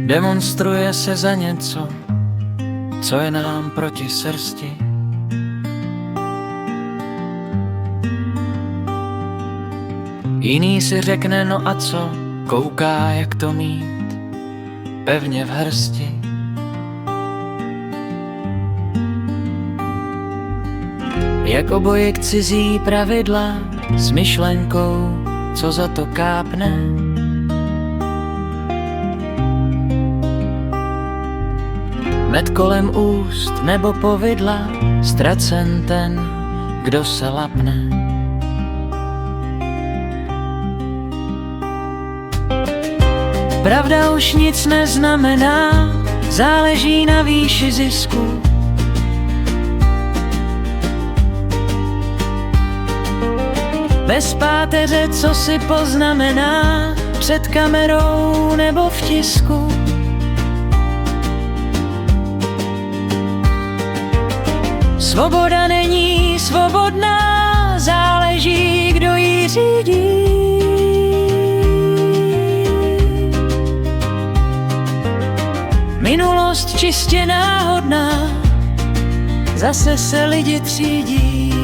Demonstruje se za něco, co je nám proti srsti. Jiný si řekne, no a co, kouká, jak to mít pevně v hrsti. Jak obojek cizí pravidla s myšlenkou, co za to kápne. Med kolem úst nebo povidla, ztracen ten, kdo se lapne. Pravda už nic neznamená, záleží na výši zisku. Bez páteře, co si poznamená, před kamerou nebo v tisku. Svoboda není svobodná, záleží, kdo ji řídí. Minulost čistě náhodná, zase se lidi třídí.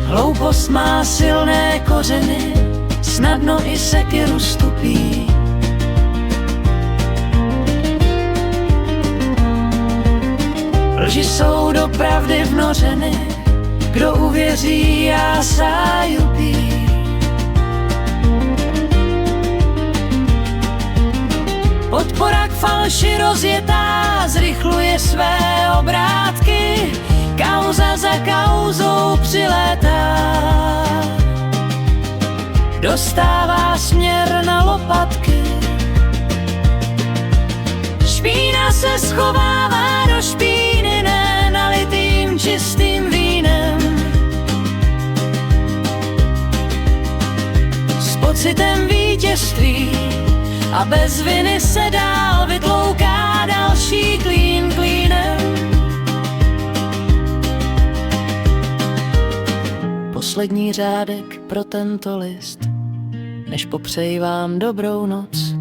Hloupost má silné kořeny, snadno i sekyru stupí. Lži jsou do pravdy vnořeny, kdo uvěří, já sájupí. Podpora k falši rozjetá zrychluje své obrátky, kauza za kauzou přilétá, dostává směr na lopatky. Špína se schovává do špíny, ne nalitým čistým vínem. S pocitem vítězství a bez viny se dál vytlouká další klín klínem. Poslední řádek pro tento list, než popřeji vám dobrou noc.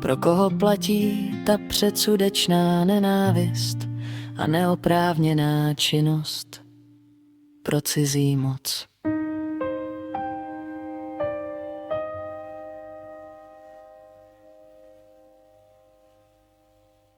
Pro koho platí ta předsudečná nenávist a neoprávněná činnost pro cizí moc.